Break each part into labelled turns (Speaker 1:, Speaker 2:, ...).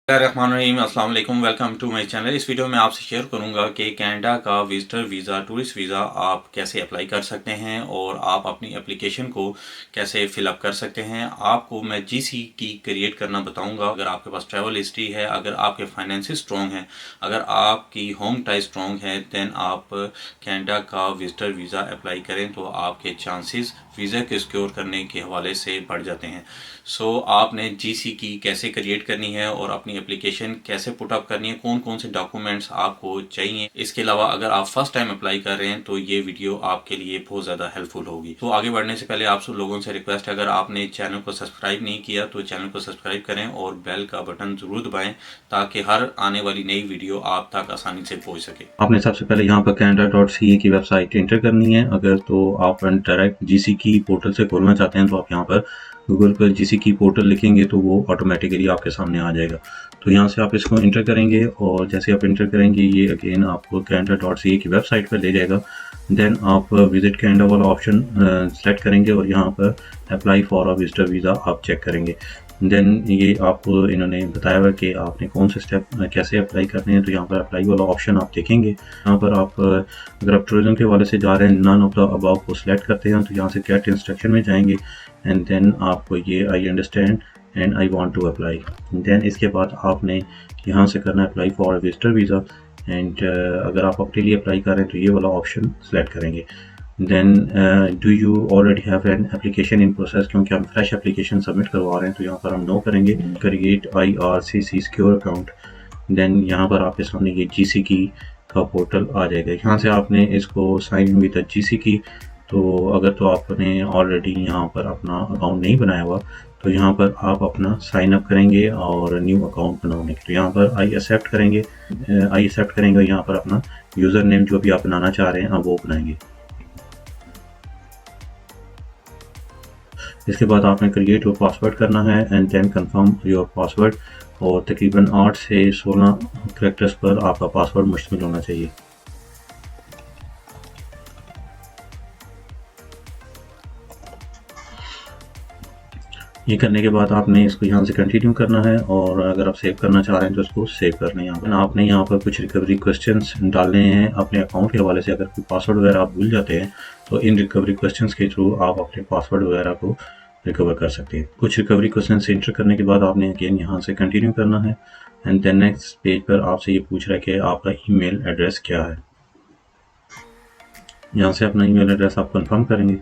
Speaker 1: रहमानुर्रहीम, अस्सलाम वालेकुम, welcome to my channel. इस वीडियो में आपसे शेयर करूंगा कि कनाडा का विजिटर वीज़ा, टूरिस्ट वीज़ा आप कैसे अप्लाई कर सकते हैं और आप अपनी एप्लीकेशन को कैसे फिलअप कर सकते हैं। आपको मैं जीसी की क्रिएट करना बताऊंगा। अगर आपके पास ट्रैवल हिस्ट्री है, अगर आपके फाइनेंसिस स्ट्रॉन्ग हैं, अगर आपकी होम टाई स्ट्रॉन्ग है, दैन आप कनाडा का विजिटर वीज़ा अप्लाई करें तो आपके चांसेस वीज़ा के सिक्योर करने के हवाले से बढ़ जाते हैं। सो आपने जीसी की कैसे क्रिएट करनी है और अपनी एप्लीकेशन कैसे पुटअप करनी है, कौन कौन से डॉक्यूमेंट्स आपको चाहिए। इसके अलावा अगर आप फर्स्ट टाइम अप्लाई कर रहे हैं तो ये वीडियो आपके लिए बहुत ज़्यादा हेल्पफुल होगी। तो आगे बढ़ने से पहले आप सब लोगों से रिक्वेस्ट है, अगर आपने चैनल को सब्सक्राइब नहीं किया तो चैनल को सब्सक्राइब करें और बेल का बटन ज़रूर दबाएं ताकि हर आने वाली नई वीडियो आप तक आसानी से पहुँच सके।
Speaker 2: आपने सबसे पहले यहाँ पर canada.ca की वेबसाइट एंटर करनी है। अगर तो आप डायरेक्ट जीसी की पोर्टल से खोलना चाहते हैं तो आप यहाँ पर गूगल पर जीसी की पोर्टल लिखेंगे तो वो ऑटोमेटिकली आपके सामने आ जाएगा। तो यहाँ से आप इसको इंटर करेंगे और जैसे आप इंटर करेंगे ये अगेन आपको canada.ca की वेबसाइट पर ले जाएगा। देन आप विजिट कनाडा वाला ऑप्शन सेलेक्ट करेंगे और यहाँ पर apply for a visitor visa आप चेक करेंगे। देन ये आपको इन्होंने बताया हुआ कि आपने कौन से स्टेप कैसे अप्लाई करने हैं। तो यहाँ पर अप्लाई वाला ऑप्शन आप देखेंगे। यहाँ पर आप अगर आप टूरिज्म के हवाले से जा रहे हैं, नन ऑफ द अबव को सिलेक्ट करते हैं तो यहाँ से गेट इंस्ट्रक्शन में जाएंगे एंड देन आपको ये I understand and I want to apply. Then इसके बाद आपने यहाँ से करना है apply for visitor visa and अगर आप अपने लिए अप्लाई कर रहे हैं तो ये वाला ऑप्शन सेलेक्ट करेंगे। Then do you already have an application in process, क्योंकि हम फ्रेश एप्लीकेशन सबमिट करवा रहे हैं तो यहाँ पर हम नो करेंगे। Create IRCC secure account. Then यहाँ पर आपके सामने ये जीसी की का पोर्टल आ जाएगा। यहाँ से आपने इसको साइन विद जीसी की। तो अगर तो आपने ऑलरेडी यहाँ पर अपना अकाउंट नहीं बनाया हुआ तो यहाँ पर आप अपना साइन अप करेंगे और न्यू अकाउंट बनाने के तो यहाँ पर आई एक्सेप्ट करेंगे। यहाँ पर अपना यूज़र नेम जो भी आप बनाना चाह रहे हैं आप वो बनाएंगे। इसके बाद आपने क्रिएट योर पासवर्ड करना है and then confirm your password और तकरीबन 8 से 16 कैरेक्टर्स पर आपका पासवर्ड मुश्तमिल होना चाहिए। ये करने के बाद आपने इसको यहाँ से कंटिन्यू करना है और अगर आप सेव करना चाह रहे हैं तो इसको सेव कर लें। यहाँ पर आपने यहाँ पर कुछ रिकवरी क्वेश्चंस डालने हैं अपने अकाउंट के हवाले से। अगर कोई पासवर्ड वगैरह आप भूल जाते हैं तो इन रिकवरी क्वेश्चंस के थ्रू आप अपने पासवर्ड वगैरह को रिकवर कर सकते हैं। कुछ रिकवरी क्वेश्चन एंटर करने के बाद आपने अगेन यहाँ से कंटिन्यू करना है एंड देन नेक्स्ट पेज पर आपसे ये पूछ रहा है कि आपका ईमेल एड्रेस क्या है। यहाँ से अपना ईमेल एड्रेस आप कंफर्म करेंगे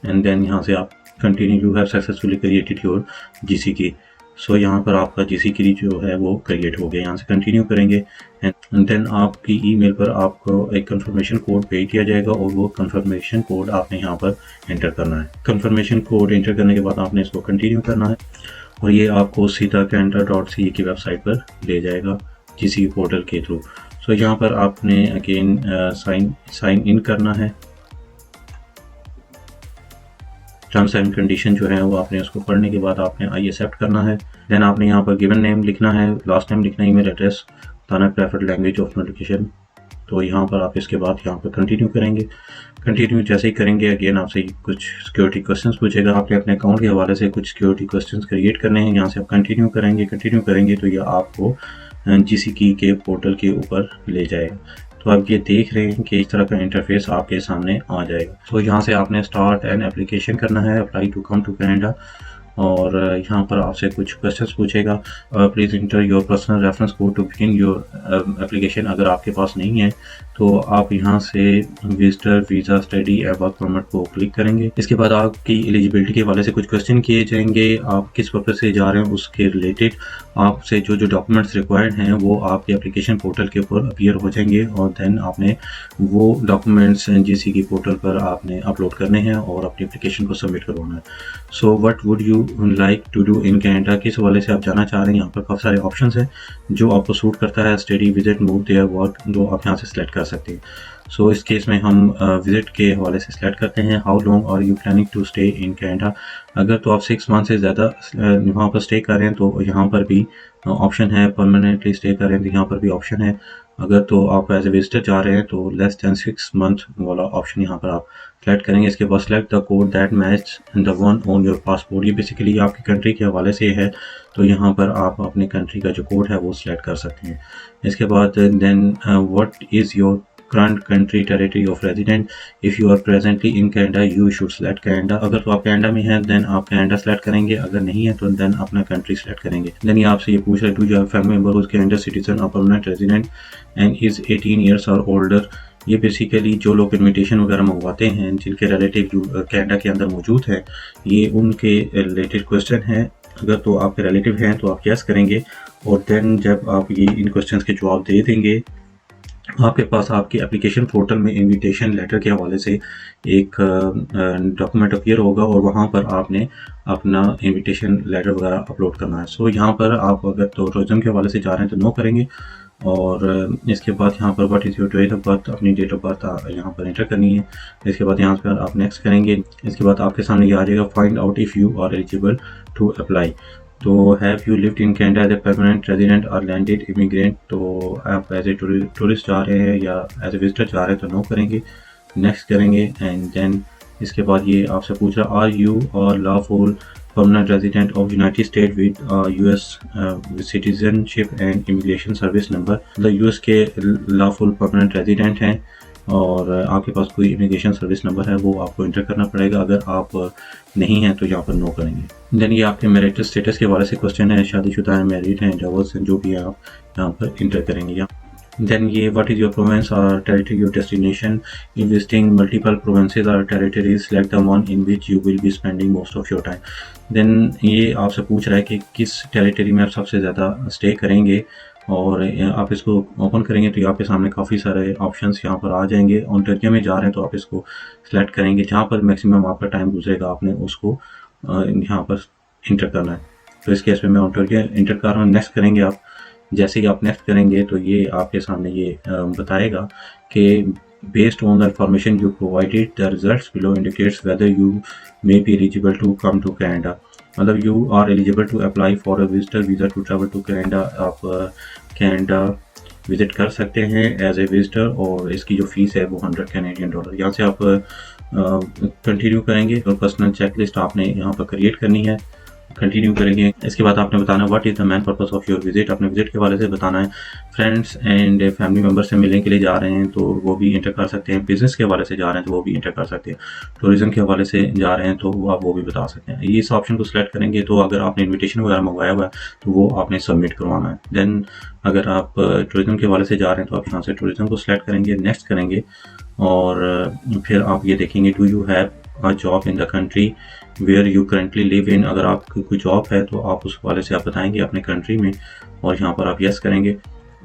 Speaker 2: एंड देन यहाँ से आप continue you have successfully created your GC की। सो यहाँ पर आपका जीसी की जो है वो क्रिएट हो गया। यहाँ से कंटिन्यू करेंगे एंड देन आपकी ईमेल पर आपको एक कंफर्मेशन कोड भेज दिया जाएगा और वो कंफर्मेशन कोड आपने यहाँ पर एंटर करना है। कंफर्मेशन कोड एंटर करने के बाद आपने इसको कंटिन्यू करना है और ये आपको सीधा canada.ca की वेबसाइट पर ले जाएगा जीसी पोर्टल के थ्रू। सो यहाँ पर आपने अगेन साइन इन करना है। टर्म्स एंड कंडीशन जो है वो आपने उसको पढ़ने के बाद आपने आई एक्सेप्ट करना है। देन आपने यहाँ पर गिवन नेम लिखना है, लास्ट नेम लिखना है, ईमेल एड्रेस बताना, प्रेफर्ड लैंग्वेज ऑफ नोटिफिकेशन। तो यहाँ पर आप इसके बाद यहाँ पर कंटिन्यू करेंगे। कंटिन्यू जैसे ही करेंगे अगेन आपसे कुछ सिक्योरिटी क्वेश्चंस पूछेगा। आपने अपने अकाउंट के हवाले से कुछ सिक्योरिटी क्वेश्चंस क्रिएट करने हैं। यहाँ से आप कंटिन्यू करेंगे तो ये आपको जीसी की के पोर्टल के ऊपर ले जाएगा। तो आप ये देख रहे हैं कि इस तरह का इंटरफेस आपके सामने आ जाएगा। तो यहाँ से आपने स्टार्ट एन एप्लीकेशन करना है, apply to come to Canada, और यहाँ पर आपसे कुछ क्वेश्चंस पूछेगा। Please enter your personal reference code to begin your application. अगर आपके पास नहीं है तो आप यहाँ से visitor visa, study and work permit को क्लिक करेंगे। इसके बाद आपकी एलिजिबिलिटी के हवाले से कुछ क्वेश्चन किए जाएंगे। आप किस पर्पज़ से जा रहे हैं उसके रिलेटेड आपसे जो डॉक्यूमेंट्स रिक्वायर्ड हैं वो आपके एप्लीकेशन पोर्टल के ऊपर अपीयर हो जाएंगे और देन आपने वो डॉक्यूमेंट्स जीसी की पोर्टल पर आपने अपलोड करने हैं और अपनी एप्लीकेशन को सबमिट करवाना है। So what would you like to do in Canada, किस हवाले से आप जाना चाह रहे हैं। यहाँ पर काफ़ी सारे ऑप्शंस हैं जो आपको सूट करता है। Study, visit, move, there, work, जो आप यहाँ से सिलेक्ट कर सकते हैं। सो इस केस में हम विजिट के हवाले से सिलेक्ट करते हैं। How long are you planning to stay in Canada. अगर तो आप 6 मंथ से ज़्यादा वहाँ पर स्टे कर रहे हैं तो यहाँ पर भी ऑप्शन है। परमानेंटली स्टे कर रहे हैं तो यहाँ पर भी ऑप्शन है। अगर तो आप एज ए विजिटर जा रहे हैं तो लेस दैन 6 मंथ वाला ऑप्शन यहाँ पर आप सेलेक्ट करेंगे। इसके बाद select the code that match the one on your passport. ये बेसिकली आपकी कंट्री के हवाले से है, तो यहाँ पर आप अपनी कंट्री का जो कोड है वो सिलेक्ट कर सकते हैं। इसके बाद then what is your current country territory of resident. If you are presently in Canada you should select Canada. अगर तो आप कैनेडा में हैं देन आप कैनेडा सेलेक्ट करेंगे, अगर नहीं है तो देन अपना कंट्री सेलेक्ट करेंगे। देन ये आपसे ये पूछ रहा है, do you have family member who is Canada citizen or permanent resident and is 18 years or older. ये बेसिकली जो लोग इन्विटेशन वगैरह मंगवाते हैं, जिनके रिलेटिव जो कैनेडा के अंदर मौजूद है, ये उनके रिलेटेड क्वेश्चन है। अगर तो आपके रिलेटिव हैं तो आप यस करेंगे, और देन जब आप ये इन क्वेश्चंस के जवाब दे देंगे, आपके पास आपके एप्लीकेशन पोर्टल में इनविटेशन लेटर के हवाले से एक डॉक्यूमेंट अपीयर होगा, और वहाँ पर आपने अपना इनविटेशन लेटर वगैरह अपलोड करना है। सो यहाँ पर आप अगर तो टूरिज्म के हवाले से जा रहे हैं तो नो करेंगे, और इसके बाद यहाँ पर what is your date of birth, अपनी डेट ऑफ बर्थ यहाँ पर एंटर करनी है। इसके बाद यहाँ पर आप नेक्स्ट करेंगे। इसके बाद आपके सामने ये आ जाएगा, find out if you are eligible to apply. तो have you lived in Canada as a permanent resident or landed immigrant. तो आप एज ए टूरिस्ट जा रहे हैं या एज ए विजिटर जा रहे हैं तो नो करेंगे, नेक्स्ट करेंगे। एंड देन इसके बाद ये आपसे पूछ रहा, आर यू और lawful permanent resident of United States with US citizenship and immigration service number। मतलब US के lawful permanent resident हैं और आपके पास कोई इमिग्रेशन सर्विस नंबर है, वो आपको इंटर करना पड़ेगा। अगर आप नहीं हैं तो यहाँ पर नो करेंगे। देन ये आपके मैरिटल स्टेटस के हवाले से क्वेश्चन है, शादीशुदा हैं, मैरिड हैं, डिवोर्स हैं, जो भी है आप यहाँ पर इंटर करेंगे। Then ये what is your province or territory your destination। In visiting multiple provinces or territories select the one in which you will be spending most of your time। Then ये आपसे पूछ रहा है कि किस टेरिटरी में आप सबसे ज़्यादा स्टे करेंगे, और आप इसको ओपन करेंगे तो आपके सामने काफ़ी सारे ऑप्शंस यहाँ पर आ जाएंगे। ओंटारियो में जा रहे हैं तो आप इसको सिलेक्ट करेंगे, जहाँ पर मैक्सिमम आपका टाइम गुजरेगा आपने उसको यहाँ पर इंटर करना है। तो इस केस में मैं ओंटारियो इंटर कर रहा हूँ, नेक्स्ट करेंगे आप। जैसे ही आप नेक्स्ट करेंगे तो ये आपके सामने ये बताएगा कि based on the information you provided the results below indicates whether you may be eligible to come to Canada. मतलब you are eligible to apply for a visitor visa to travel to Canada. आप Canada visit कर सकते हैं as a visitor, और इसकी जो fees है वो $100 कैनेडियन। यहाँ से आप कंटिन्यू करेंगे और पर्सनल चेकलिस्ट आपने यहाँ पर क्रिएट करनी है, कंटिन्यू करेंगे। इसके बाद आपने बताना what is the main purpose of your visit. अपने विजिट के हवाले से बताना है। फ्रेंड्स एंड फैमिली मेम्बर से मिलने के लिए जा रहे हैं तो वो भी इंटर कर सकते हैं। बिजनेस के हवाले से जा रहे हैं तो वो भी इंटर कर सकते हैं। टूरिज्म के हवाले से जा रहे हैं तो आप वो भी बता सकते हैं। इस ऑप्शन को सिलेक्ट करेंगे तो अगर आपने इन्विटेशन वगैरह मंगवाया हुआ है तो वो आपने सबमिट करवाना है। देन अगर आप टूरिज्म के हवाले से जा रहे हैं तो आप यहाँ से टूरिज्म को सिलेक्ट करेंगे, नेक्स्ट करेंगे, और फिर आप ये देखेंगे do you have a job in the country where you currently live in. अगर आपकी कोई जॉब है तो आप उस वाले से आप बताएंगे अपने कंट्री में, और यहाँ पर आप यस करेंगे।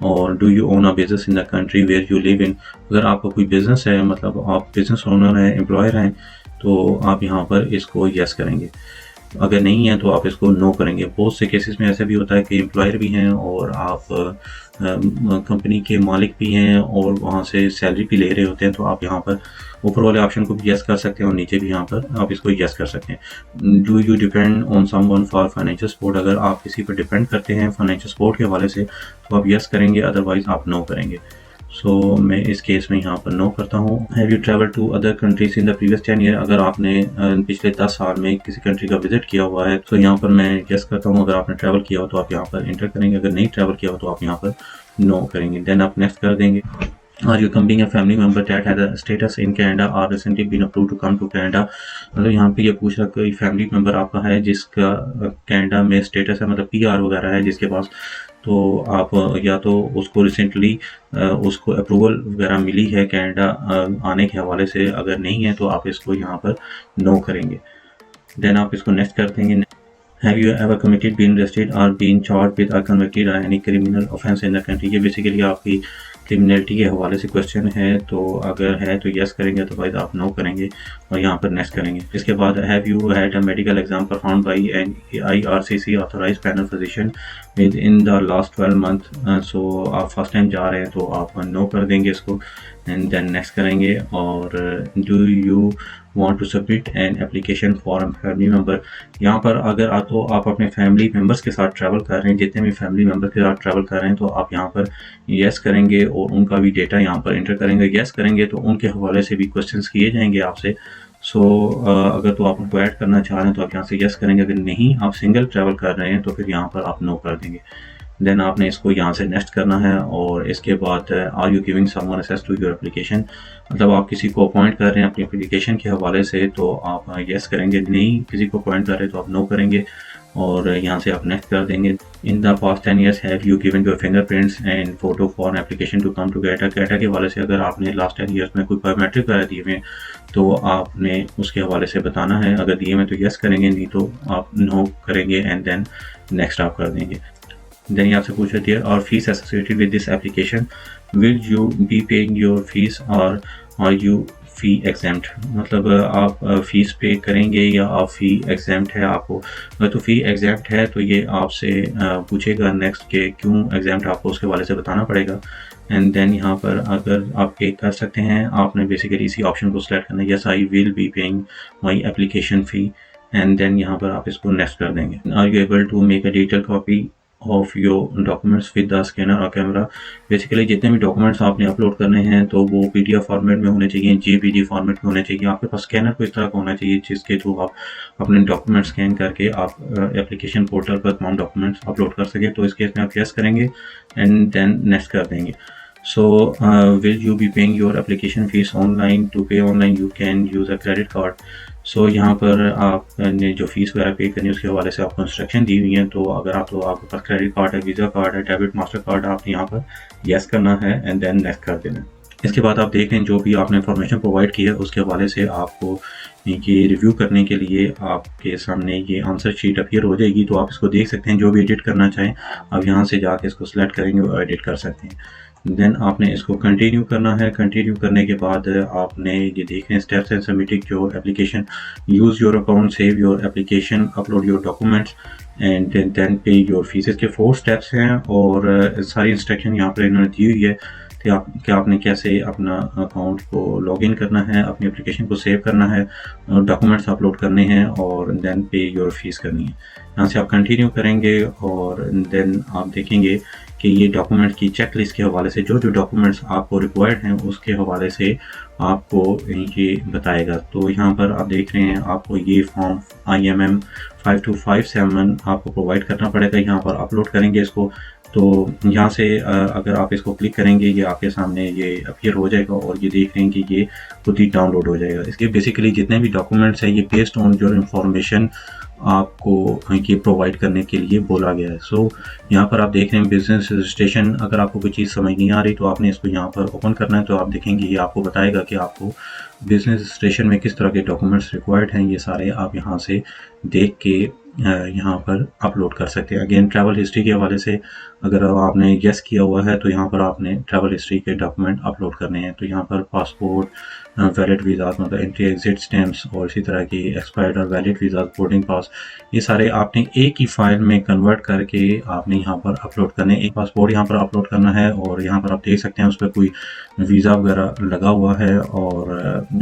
Speaker 2: और do you own a business in the country where you live in. अगर आपका कोई बिजनेस है, मतलब आप बिजनेस ओनर हैं, एम्प्लॉयर हैं, तो आप यहाँ पर इसको यस करेंगे। अगर नहीं है तो आप इसको नो करेंगे। बहुत से केसेस में ऐसा भी होता है कि एम्प्लॉयर भी हैं और आप कंपनी के मालिक भी हैं और वहाँ से सैलरी भी ले रहे होते हैं, तो आप यहाँ पर ऊपर वाले ऑप्शन को भी यस कर सकते हैं और नीचे भी यहाँ पर आप इसको यस कर सकते हैं। Do you depend on someone for financial support. अगर आप किसी पर डिपेंड करते हैं फाइनेंशियल सपोर्ट के हवाले से तो आप यस करेंगे, अदरवाइज आप नो करेंगे। सो मैं इस केस में यहाँ पर नो करता हूँ। Have you travel to other countries in the previous 10 year. अगर आपने पिछले 10 साल में किसी कंट्री का विजिट किया हुआ है तो यहाँ पर मैं यस करता हूँ। अगर आपने ट्रैवल किया हो तो आप यहाँ पर इंटर करेंगे, अगर नहीं ट्रैवल किया हो तो आप यहाँ पर नो करेंगे। देन आप नेक्स्ट कर देंगे। Are you coming a family member that has a status in Canada or recently been approved to come to Canada. मतलब यहाँ पे ये पूछ रहा कोई फैमिली मेंबर आपका है जिसका कैनेडा में स्टेटस है, मतलब PR वगैरह है जिसके पास, तो आप या तो उसको रिसेंटली उसको अप्रूवल वगैरह मिली है कैनेडा आने के हवाले से। अगर नहीं है तो आप इसको यहाँ पर नो करेंगे। देन आप इसको नेक्स्ट कर देंगे। Have you ever committed, been arrested or been charged with or convicted of any criminal offence in the country। ये बेसिकली आपकी क्रिमिनलिटी के हवाले से क्वेश्चन है, तो अगर है तो यस करेंगे, तो भाई आप नो करेंगे और यहाँ पर नेक्स्ट करेंगे। इसके बाद have you had a medical exam perform by an IRCC authorise panel physician within the last 12 month. So आप फर्स्ट टाइम जा रहे हैं तो आप नो कर देंगे इसको। एंड देन नेक्स्ट करेंगे। और do you want to submit an application for family member, यहाँ पर अगर आप अपने फैमिली मेम्बर्स के साथ ट्रैवल कर रहे हैं, जितने भी फैमिली मेम्बर के साथ ट्रैवल कर रहे हैं, तो आप यहाँ पर येस करेंगे और उनका भी डेटा यहाँ पर एंटर करेंगे। येस करेंगे तो उनके हवाले से भी क्वेश्चंस किए जाएंगे आपसे। अगर तो आप उनको ऐड करना चाह रहे हैं तो आप यहाँ से यस करेंगे, अगर नहीं आप सिंगल ट्रैवल कर रहे हैं तो फिर यहाँ पर आप नो कर देंगे। देन आपने इसको यहाँ से नेक्स्ट करना है। और इसके बाद are you giving someone access to your application, मतलब आप किसी को अपॉइंट कर रहे हैं अपनी एप्लीकेशन के हवाले से तो आप यस करेंगे, नहीं किसी को अपॉइंट कर रहे हैं तो आप नो करेंगे और यहाँ से आप नेक्स्ट कर देंगे। In the past 10 years have you given your fingerprints and photo for an application to come to Canada के हवाले से अगर आपने लास्ट 10 years में कोई बायोमेट्रिक वगैरह दिए हुए तो आपने उसके हवाले से बताना है। अगर दिए हुए तो यस करेंगे, नहीं तो आप नो करेंगे एंड देन नेक्स्ट आप कर देंगे। देन आपसे पूछ रही है और fees associated with this application, will you be paying your fees और आर यू फ़ी एग्जेम्प्ट, मतलब आप फ़ीस पे करेंगे या आप फ़ी एग्जेम्प्ट है आपको। अगर तो फ़ी एग्जेम्प्ट है तो ये आपसे पूछेगा नेक्स्ट के क्यों एग्जेम्प्ट, आपको उसके वाले से बताना पड़ेगा। एंड देन यहाँ पर अगर आप पे कर सकते हैं, आपने बेसिकली इसी ऑप्शन को सिलेक्ट करना है, yes I will be paying my application fee and then यहाँ पर आप इसको नेक्स्ट कर देंगे। Are you able to make a digital copy of your documents with the scanner और कैमरा, बेसिकली जितने भी डॉक्यूमेंट्स आपने अपलोड करने हैं तो वो PDF फॉर्मेट में होने चाहिए, JPG फॉर्मेट में होने चाहिए। आपके पास स्कैनर को इस तरह का होना चाहिए जिसके थ्रू आप अपने डॉक्यूमेंट स्कैन करके आप एप्लीकेशन पोर्टल पर तमाम डॉक्यूमेंट्स अपलोड कर सके। तो इस केस में आप यस करेंगे एंड देन नेक्स्ट कर देंगे। So will you be paying your application fees online? To pay online you can use a credit card. So यहाँ पर आपने जो फीस वगैरह पे करनी है उसके हवाले से आपको इंस्ट्रक्शन दी हुई है। तो अगर आपके पास क्रेडिट कार्ड है, वीज़ा कार्ड है, डेबिट मास्टर कार्ड है, आपने यहाँ पर यस करना है एंड देन नेक्स्ट कर देना। इसके बाद आप देख लें जो भी आपने इंफॉर्मेशन प्रोवाइड की है उसके हवाले से आपको ये रिव्यू करने के लिए आपके सामने ये आंसर शीट अपीयर हो जाएगी। तो आप इसको देख सकते हैं, जो भी एडिट करना चाहें आप यहाँ से जाके इसको सिलेक्ट करेंगे और एडिट कर सकते हैं। देन आपने इसको कंटिन्यू करना है। कंटिन्यू करने के बाद आपने ये देखने steps and submitting your application, use your account, save your application, upload your documents and then pay your fees. इसके 4 स्टेप्स हैं और सारी इंस्ट्रक्शन यहाँ पर इन्होंने दी हुई है कि आपने कैसे अपना अकाउंट को लॉगिन करना है, अपनी एप्लीकेशन को सेव करना है, डॉक्यूमेंट्स अपलोड करने हैं और देन पे योर फीस करनी है। यहाँ से आप कंटिन्यू करेंगे और देन आप देखेंगे कि ये डॉक्यूमेंट की चेक लिस्ट के हवाले से जो डॉक्यूमेंट्स आपको रिक्वायर्ड हैं उसके हवाले से आपको ये बताएगा। तो यहाँ पर आप देख रहे हैं आपको ये फॉर्म IMM 5257 आपको प्रोवाइड करना पड़ेगा। यहाँ पर अपलोड करेंगे इसको, तो यहाँ से अगर आप इसको क्लिक करेंगे ये आपके सामने ये अपीयर हो जाएगा और ये देख रहे हैं कि ये खुद ही डाउनलोड हो जाएगा। इसके बेसिकली जितने भी डॉक्यूमेंट्स हैं ये बेस्ड ऑन जो इंफॉर्मेशन आपको ये प्रोवाइड करने के लिए बोला गया है। सो यहाँ पर आप देख रहे हैं बिजनेस रजिस्ट्रेशन। अगर आपको कोई चीज़ समझ नहीं आ रही तो आपने इसको यहाँ पर ओपन करना है, तो आप देखेंगे ये आपको बताएगा कि आपको बिजनेस रजिस्ट्रेशन में किस तरह के डॉक्यूमेंट्स रिक्वायर्ड हैं। ये सारे आप यहाँ से देख के यहाँ पर अपलोड कर सकते हैं। अगेन ट्रैवल हिस्ट्री के हवाले से अगर आपने यस किया हुआ है तो यहाँ पर आपने ट्रैवल हिस्ट्री के डॉक्यूमेंट अपलोड करने हैं। तो यहाँ पर पासपोर्ट, वैलिड वीज़ा मतलब एंट्री एग्जिट स्टैम्प्स और इसी तरह की एक्सपायर्ड और वैलिड वीज़ा, बोर्डिंग पास, ये सारे आपने एक ही फाइल में कन्वर्ट करके आपने यहाँ पर अपलोड करने। एक पासपोर्ट यहाँ पर अपलोड करना है और यहाँ पर आप देख सकते हैं उस पर कोई वीज़ा वगैरह लगा हुआ है और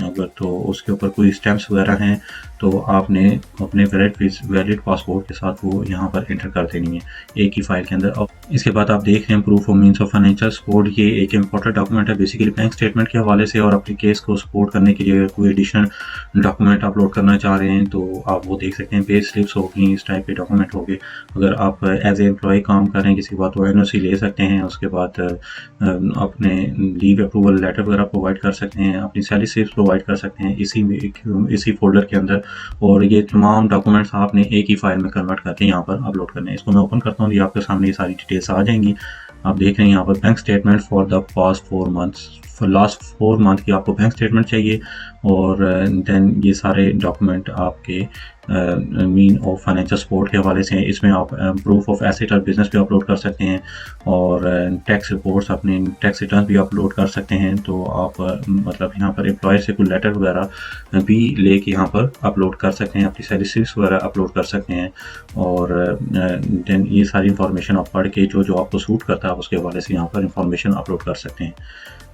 Speaker 2: अगर तो उसके ऊपर कोई स्टैम्प्स वगैरह हैं तो आपने अपने वैलिड पासपोर्ट के साथ वो यहाँ पर एंटर कर देनी है एक ही फाइल के अंदर। और इसके बाद आप देख रहे हैं proof of means of financial support, ये एक इंपॉर्टेंट डॉक्यूमेंट है बेसिकली बैंक स्टेटमेंट के हवाले से। और अपने केस को सपोर्ट करने के लिए कोई एडिशनल डॉक्यूमेंट अपलोड करना चाह रहे हैं तो आप वो देख सकते हैं। पे स्लिप्स होगी, इस टाइप के डॉक्यूमेंट होंगे। अगर आप एज ए एम्प्लॉय काम कर रहे हैं किसी बात तो NOC ले सकते हैं। उसके बाद अपने लीव अप्रूवल लेटर वगैरह प्रोवाइड कर सकते हैं, अपनी सैलरी स्लिप्स प्रोवाइड कर सकते हैं इसी फोल्डर के अंदर। और ये तमाम डॉक्यूमेंट्स आपने एक ही फाइल में कन्वर्ट करके यहाँ पर अपलोड करने हैं। इसको मैं ओपन करता हूँ, ये आपके सामने ये सारी डिटेल्स आ जाएंगी। आप देख रहे हैं यहाँ पर bank statement for the past 4 months, last 4 month की आपको बैंक स्टेटमेंट चाहिए और देन ये सारे डॉक्यूमेंट आपके मीन ऑफ फाइनेंशियल सपोर्ट के हवाले से। इसमें आप प्रूफ ऑफ एसेट और बिजनेस भी अपलोड कर सकते हैं और टैक्स रिपोर्ट्स, अपने टैक्स रिटर्न भी अपलोड कर सकते हैं। तो आप मतलब यहाँ पर एम्प्लॉयर से कोई लेटर वगैरह भी लेके यहाँ पर अपलोड कर सकते हैं, अपनी सैलरी स्लिप्स वगैरह अपलोड कर सकते हैं। और देन ये सारी इंफॉर्मेशन आप पढ़ के जो आपको सूट करता है आप उसके हवाले से यहाँ पर इंफॉर्मेशन अपलोड कर सकते हैं।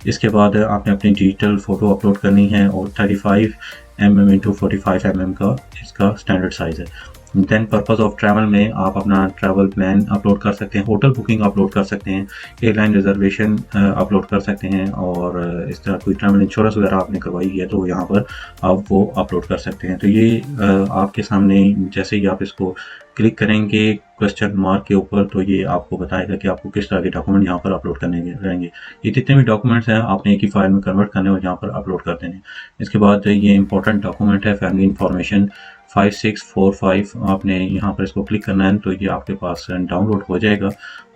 Speaker 2: इसके बाद आपने अपनी डिजिटल फ़ोटो अपलोड करनी है और 35 mm इंटू 45 mm का इसका स्टैंडर्ड साइज़ है। देन पर्पस ऑफ ट्रैवल में आप अपना ट्रैवल प्लान अपलोड कर सकते हैं, होटल बुकिंग अपलोड कर सकते हैं, एयरलाइन रिजर्वेशन अपलोड कर सकते हैं और इस तरह कोई ट्रैवल इंश्योरेंस वगैरह आपने करवाई है तो यहाँ पर आप वो अपलोड कर सकते हैं। तो ये आपके सामने जैसे ही आप इसको क्लिक करेंगे क्वेश्चन मार्क के ऊपर तो ये आपको बताएगा कि आपको किस तरह के डॉक्यूमेंट यहाँ पर अपलोड करने रहेंगे। ये जितने भी डॉक्यूमेंट्स हैं आपने एक ही फाइल में कन्वर्ट करने और यहाँ पर अपलोड कर देने। इसके बाद ये इंपॉर्टेंट डॉक्यूमेंट है फैमिली इंफॉर्मेशन 5645, आपने यहाँ पर इसको क्लिक करना है तो ये आपके पास डाउनलोड हो जाएगा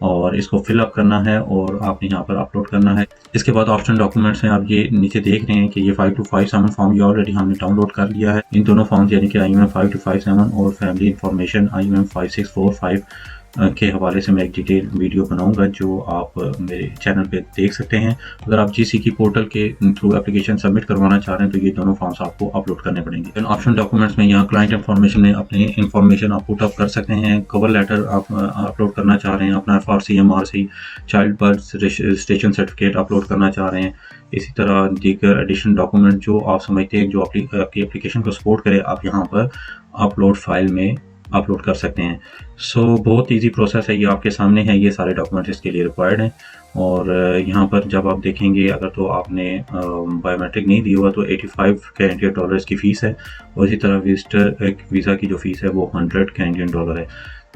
Speaker 2: और इसको फिलअप करना है और आपने यहाँ पर अपलोड करना है। इसके बाद ऑप्शन डॉक्यूमेंट्स हैं, आप ये नीचे देख रहे हैं कि ये 5257 फॉर्म ये ऑलरेडी हमने डाउनलोड कर लिया है। इन दोनों फॉर्म्स यानी कि IUM 5257 और फैमिली इंफॉर्मेशन IUM 5645 के हवाले से मैं एक डिटेल वीडियो बनाऊंगा जो आप मेरे चैनल पे देख सकते हैं। अगर आप GCK पोर्टल के थ्रू एप्लीकेशन सबमिट करवाना चाह रहे हैं तो ये दोनों फॉर्म्स आपको अपलोड करने पड़ेंगे। ऑप्शन डॉक्यूमेंट्स में यहाँ क्लाइंट इंफॉर्मेशन में अपनी इंफॉर्मेशन आप पुट अप कर सकते हैं। कवर लेटर आप अपलोड करना चाह रहे हैं, अपना FRC MRC child birth registration certificate upload करना चाह रहे हैं। इसी तरह दीगर एडिशनल डॉक्यूमेंट जो आप समझते हैं जो आपकी एप्लीकेशन को सपोर्ट करे आप यहाँ पर अपलोड फाइल में अपलोड कर सकते हैं। सो बहुत इजी प्रोसेस है, ये आपके सामने है, ये सारे डॉक्यूमेंट्स इसके लिए रिक्वायर्ड हैं। और यहाँ पर जब आप देखेंगे अगर तो आपने बायोमेट्रिक नहीं दिया हुआ तो 85 कैनेडियन डॉलर की फ़ीस है और इसी तरह विजिटर वीज़ा की जो फ़ीस है वो 100 कैनेडियन डॉलर है।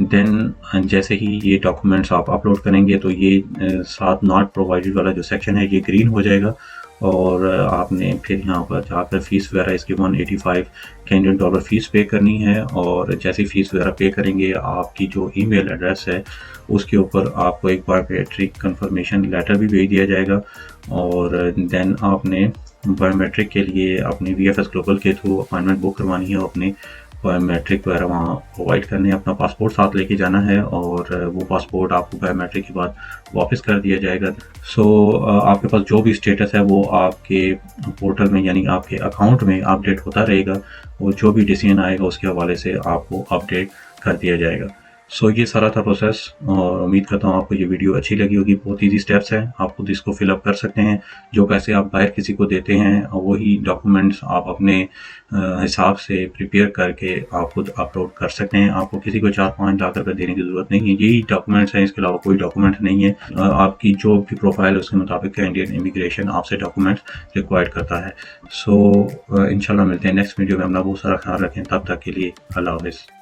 Speaker 2: देन जैसे ही ये डॉक्यूमेंट्स आप अपलोड करेंगे तो ये साथ नॉट प्रोवाइडेड वाला जो सेक्शन है ये ग्रीन हो जाएगा और आपने फिर यहाँ पर जाकर फ़ीस वगैरह इसकी 185 कैनेडियन डॉलर फ़ीस पे करनी है। और जैसे फ़ीस वगैरह पे करेंगे आपकी जो ईमेल एड्रेस है उसके ऊपर आपको एक बायोमेट्रिक कंफर्मेशन लेटर भी भेज दिया जाएगा। और देन आपने बायोमेट्रिक के लिए अपनी VFS ग्लोबल के थ्रू अपॉइंटमेंट बुक करवानी है, अपने बायोमेट्रिक वगैरह वहाँ प्रोवाइड करने, अपना पासपोर्ट साथ लेके जाना है और वो पासपोर्ट आपको बायोमेट्रिक के बाद वापस कर दिया जाएगा। सो आपके पास जो भी स्टेटस है वो आपके पोर्टल में यानी आपके अकाउंट में अपडेट होता रहेगा और जो भी डिसीजन आएगा उसके हवाले से आपको अपडेट कर दिया जाएगा। सो ये सारा था प्रोसेस और उम्मीद करता हूँ आपको ये वीडियो अच्छी लगी होगी। बहुत ईजी स्टेप्स हैं, आप खुद इसको फिलअप कर सकते हैं। जो पैसे आप बाहर किसी को देते हैं वही डॉक्यूमेंट्स आप अपने हिसाब से प्रिपेयर करके आप खुद अपलोड कर सकते हैं। आपको किसी को 4-5 लाख रुपये देने की ज़रूरत नहीं है, यही डॉक्यूमेंट्स हैं, इसके अलावा कोई डॉक्यूमेंट नहीं है। आपकी जो भी प्रोफाइल है उसके मुताबिक इंडियन इमिग्रेशन आपसे डॉक्यूमेंट्स रिक्वायर्ड करता है। सो इंशाल्लाह मिलते हैं नेक्स्ट वीडियो में। अपना बहुत सारा ख्याल रखें, तब तक के लिए अल्लाह हाफ़िज़।